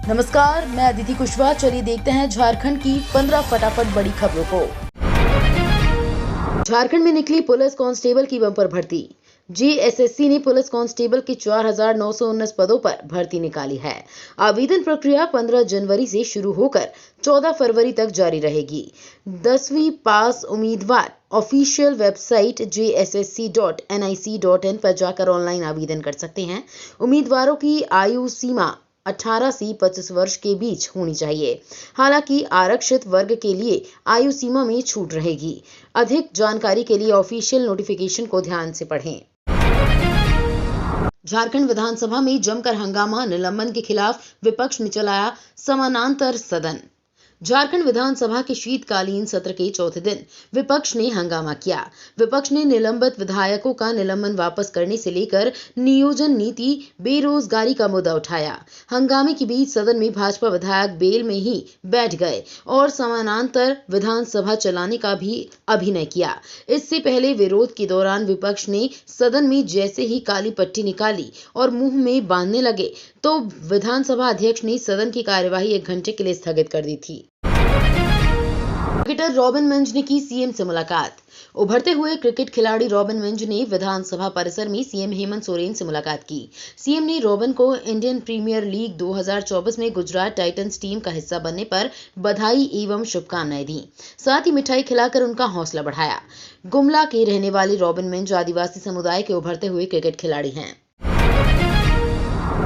नमस्कार, मैं अदिति कुशवाहा। चलिए देखते हैं झारखंड की 15 फटाफट बड़ी खबरों को। झारखंड में निकली पुलिस कांस्टेबल की बम्पर भर्ती। जेएसएससी ने पुलिस कांस्टेबल के 4,919 पदों पर भर्ती निकाली है। आवेदन प्रक्रिया 15 जनवरी से शुरू होकर 14 फरवरी तक जारी रहेगी। 10वीं पास उम्मीदवार ऑफिशियल वेबसाइट jssc.nic.in पर जाकर ऑनलाइन आवेदन कर सकते हैं। उम्मीदवारों की आयु सीमा 18 से 25 वर्ष के बीच होनी चाहिए। हालांकि आरक्षित वर्ग के लिए आयु सीमा में छूट रहेगी। अधिक जानकारी के लिए ऑफिशियल नोटिफिकेशन को ध्यान से पढ़ें। झारखंड विधानसभा में जमकर हंगामा, निलंबन के खिलाफ विपक्ष ने चलाया समानांतर सदन। झारखंड विधानसभा के शीतकालीन सत्र के चौथे दिन विपक्ष ने हंगामा किया। विपक्ष ने निलंबित विधायकों का निलंबन वापस करने से लेकर नियोजन नीति, बेरोजगारी का मुद्दा उठाया। हंगामे के बीच सदन में भाजपा विधायक बेल में ही बैठ गए और समानांतर विधानसभा चलाने का भी अभिनय किया। इससे पहले विरोध के दौरान विपक्ष ने सदन में जैसे ही काली पट्टी निकाली और मुंह में बांधने लगे तो विधानसभा अध्यक्ष ने सदन की कार्यवाही 1 घंटे के लिए स्थगित कर दी थी। क्रिकेटर रॉबिन मिंज ने की सीएम से मुलाकात। उभरते हुए क्रिकेट खिलाड़ी रॉबिन मिंज ने विधानसभा परिसर में सीएम हेमंत सोरेन से मुलाकात की। सीएम ने रॉबिन को इंडियन प्रीमियर लीग 2024 में गुजरात टाइटंस टीम का हिस्सा बनने पर बधाई एवं शुभकामनाएं दी। साथ ही मिठाई खिलाकर उनका हौसला बढ़ाया। गुमला के रहने वाले रॉबिन मिंज आदिवासी समुदाय के उभरते हुए क्रिकेट खिलाड़ी हैं।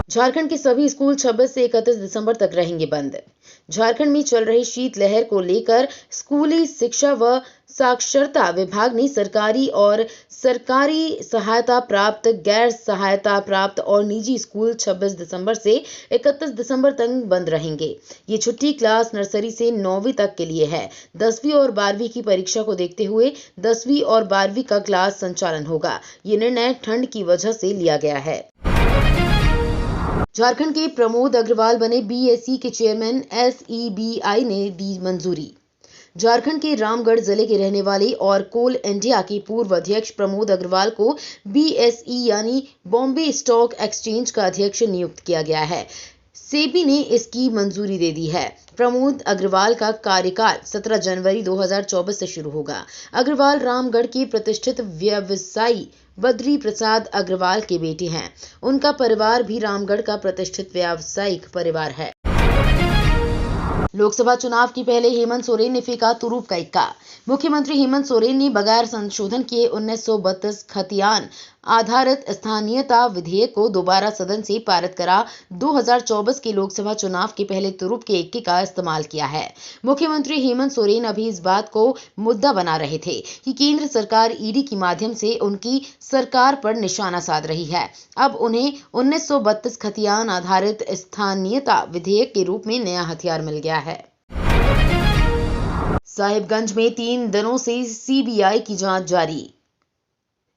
झारखंड के सभी स्कूल 26 से 31 दिसंबर तक रहेंगे बंद। झारखंड में चल रही शीतलहर को लेकर स्कूली शिक्षा व साक्षरता विभाग ने सरकारी और सरकारी सहायता प्राप्त, गैर सहायता प्राप्त और निजी स्कूल 26 दिसंबर से 31 दिसंबर तक बंद रहेंगे। ये छुट्टी क्लास नर्सरी से 9वीं तक के लिए है। 10वीं और 12वीं की परीक्षा को देखते हुए 10वीं और 12वीं का क्लास संचालन होगा। ये निर्णय ठंड की वजह से लिया गया है। झारखंड के प्रमोद अग्रवाल बने बीएसई के चेयरमैन। एसईबीआई ने दी मंजूरी। झारखंड के रामगढ़ जिले के रहने वाले और कोल इंडिया के पूर्व अध्यक्ष प्रमोद अग्रवाल को बीएसई यानी बॉम्बे स्टॉक एक्सचेंज का अध्यक्ष नियुक्त किया गया है। सेबी ने इसकी मंजूरी दे दी है। प्रमोद अग्रवाल का कार्यकाल 17 जनवरी 2024 से शुरू होगा। अग्रवाल रामगढ़ के प्रतिष्ठित व्यवसायी बद्री प्रसाद अग्रवाल के बेटे हैं। उनका परिवार भी रामगढ़ का प्रतिष्ठित व्यावसायिक परिवार है। लोकसभा चुनाव के पहले हेमंत सोरेन ने फेंका तुरूप का इक्का। मुख्यमंत्री हेमंत सोरेन ने बगैर संशोधन किए 1932 खतियान आधारित स्थानीयता विधेयक को दोबारा सदन से पारित करा 2024 के लोकसभा चुनाव के पहले तुरूप के इक्के का इस्तेमाल किया है। मुख्यमंत्री हेमंत सोरेन अभी इस बात को मुद्दा बना रहे थे कि केंद्र सरकार ईडी के माध्यम से उनकी सरकार पर निशाना साध रही है। अब उन्हें 1932 खतियान आधारित स्थानीयता विधेयक के रूप में नया हथियार मिल गया है। साहिबगंज में 3 दिनों से सीबीआई की जांच जारी।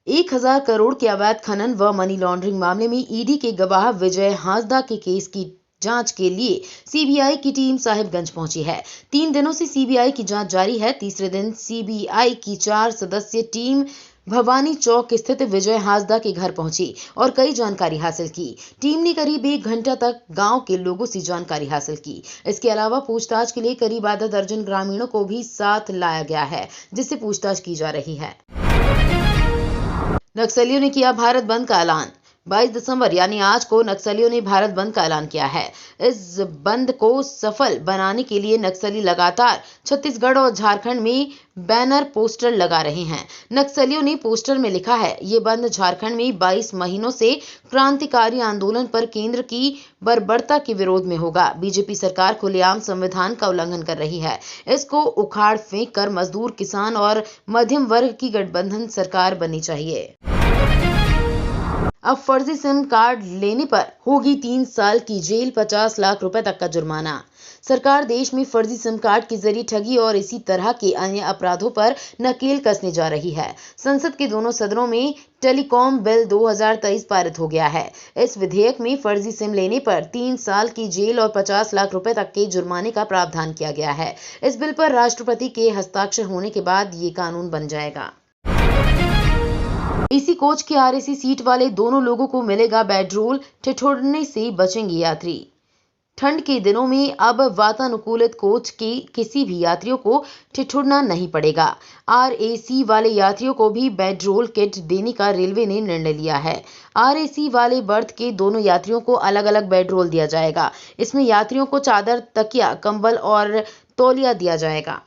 1000 करोड़ के अवैध खनन व मनी लॉन्ड्रिंग मामले में ईडी के गवाह विजय हांसदा के केस की जांच के लिए सीबीआई की टीम साहिबगंज पहुंची है। 3 दिनों से सीबीआई की जांच जारी है। तीसरे दिन सीबीआई की 4 सदस्यीय टीम भवानी चौक स्थित विजय हांसदा के घर पहुंची और कई जानकारी हासिल की। टीम ने करीब 1 घंटा तक गांव के लोगों से जानकारी हासिल की। इसके अलावा पूछताछ के लिए करीब आधा दर्जन ग्रामीणों को भी साथ लाया गया है, जिससे पूछताछ की जा रही है। नक्सलियों ने किया भारत बंद का ऐलान। 22 दिसंबर यानी आज को नक्सलियों ने भारत बंद का ऐलान किया है। इस बंद को सफल बनाने के लिए नक्सली लगातार छत्तीसगढ़ और झारखंड में बैनर पोस्टर लगा रहे हैं। नक्सलियों ने पोस्टर में लिखा है, ये बंद झारखंड में 22 महीनों से क्रांतिकारी आंदोलन पर केंद्र की बर्बरता के विरोध में होगा। बीजेपी सरकार खुलेआम संविधान का उल्लंघन कर रही है। इसको उखाड़ फेंक कर मजदूर, किसान और मध्यम वर्ग की गठबंधन सरकार बननी चाहिए। अब फर्जी सिम कार्ड लेने पर होगी 3 साल की जेल, 50 लाख रुपए तक का जुर्माना। सरकार देश में फर्जी सिम कार्ड के जरिए ठगी और इसी तरह के अन्य अपराधों पर नकेल कसने जा रही है। संसद के दोनों सदनों में टेलीकॉम बिल 2023 पारित हो गया है। इस विधेयक में फर्जी सिम लेने पर 3 साल की जेल और 50 लाख रुपए तक के जुर्माने का प्रावधान किया गया है। इस बिल पर राष्ट्रपति के हस्ताक्षर होने के बाद ये कानून बन जाएगा। एसी कोच के आरएसी सीट वाले दोनों लोगों को मिलेगा बेडरोल, ठिठुरने से बचेंगे यात्री। ठंड के दिनों में अब वातानुकूलित कोच के किसी भी यात्रियों को ठिठुरना नहीं पड़ेगा। आरएसी वाले यात्रियों को भी बेडरोल किट देने का रेलवे ने निर्णय लिया है। आरएसी वाले बर्थ के दोनों यात्रियों को अलग अलग बेडरोल दिया जाएगा। इसमें यात्रियों को चादर, तकिया, कंबल और तौलिया दिया जाएगा।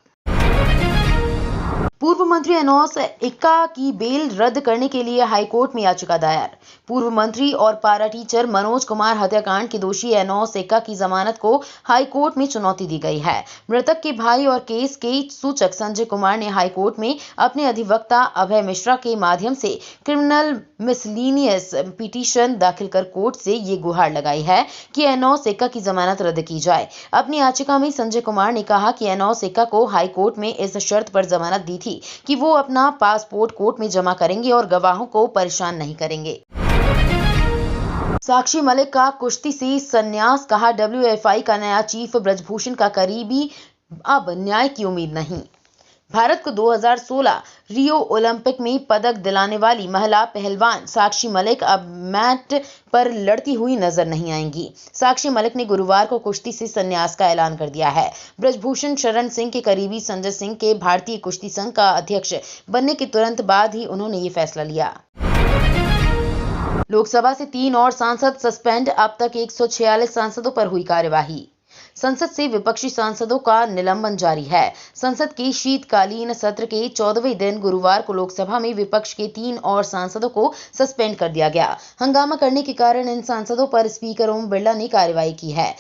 पूर्व मंत्री एनोस एक्का की बेल रद्द करने के लिए हाईकोर्ट में याचिका दायर। पूर्व मंत्री और पारा टीचर मनोज कुमार हत्याकांड के दोषी एनोस एक्का की जमानत को हाईकोर्ट में चुनौती दी गई है। मृतक के भाई और केस के सूचक संजय कुमार ने हाईकोर्ट में अपने अधिवक्ता अभय मिश्रा के माध्यम से क्रिमिनल मिसलीनियस पिटीशन दाखिल कर कोर्ट से ये गुहार लगाई है कि एनोस एक्का की जमानत रद्द की जाए। अपनी याचिका में संजय कुमार ने कहा कि एनोस एक्का को हाईकोर्ट में इस शर्त पर जमानत दी थी कि वो अपना पासपोर्ट कोर्ट में जमा करेंगे और गवाहों को परेशान नहीं करेंगे। साक्षी मलिक का कुश्ती से संन्यास, कहा डब्ल्यूएफआई का नया चीफ ब्रजभूषण का करीबी, अब न्याय की उम्मीद नहीं। भारत को 2016 रियो ओलंपिक में पदक दिलाने वाली महिला पहलवान साक्षी मलिक अब मैट पर लड़ती हुई नजर नहीं आएंगी। साक्षी मलिक ने गुरुवार को कुश्ती से संन्यास का ऐलान कर दिया है। ब्रजभूषण शरण सिंह के करीबी संजय सिंह के भारतीय कुश्ती संघ का अध्यक्ष बनने के तुरंत बाद ही उन्होंने ये फैसला लिया। लोकसभा से 3 और सांसद सस्पेंड, अब तक 146 सांसदों पर हुई कार्यवाही। संसद से विपक्षी सांसदों का निलंबन जारी है। संसद के शीतकालीन सत्र के 14वें दिन गुरुवार को लोकसभा में विपक्ष के 3 और सांसदों को सस्पेंड कर दिया गया। हंगामा करने के कारण इन सांसदों पर स्पीकर ओम बिरला ने कार्रवाई की है।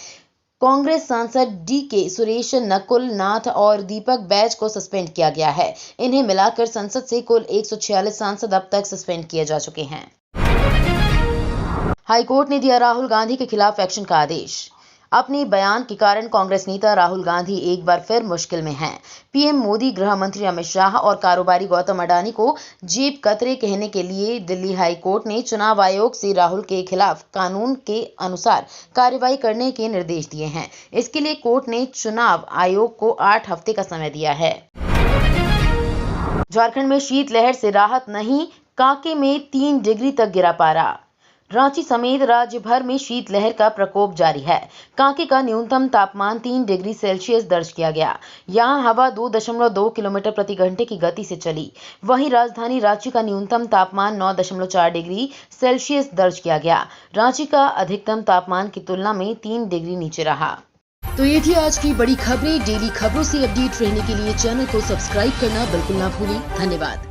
कांग्रेस सांसद डीके सुरेश, नकुल नाथ और दीपक बैज को सस्पेंड किया गया है। इन्हें मिलाकर संसद से कुल 146 सांसद अब तक सस्पेंड किए जा चुके हैं। हाईकोर्ट ने दिया राहुल गांधी के खिलाफ एक्शन का आदेश। अपने बयान के कारण कांग्रेस नेता राहुल गांधी एक बार फिर मुश्किल में हैं। पीएम मोदी, गृह मंत्री अमित शाह और कारोबारी गौतम अडानी को जेब कतरे कहने के लिए दिल्ली हाई कोर्ट ने चुनाव आयोग से राहुल के खिलाफ कानून के अनुसार कार्रवाई करने के निर्देश दिए हैं। इसके लिए कोर्ट ने चुनाव आयोग को 8 हफ्ते का समय दिया है। झारखंड में शीतलहर से राहत नहीं, कांके में 3 डिग्री तक गिरा पारा। रांची समेत राज्य भर में शीतलहर का प्रकोप जारी है। कांके का न्यूनतम तापमान 3 डिग्री सेल्सियस दर्ज किया गया। यहां हवा 2.2 किलोमीटर प्रति घंटे की गति से चली। वहीं राजधानी रांची का न्यूनतम तापमान 9.4 डिग्री सेल्सियस दर्ज किया गया। रांची का अधिकतम तापमान की तुलना में 3 डिग्री नीचे रहा। तो ये थी आज की बड़ी खबरें। डेली खबरों से अपडेट रहने के लिए चैनल को सब्सक्राइब करना बिल्कुल ना भूलें। धन्यवाद।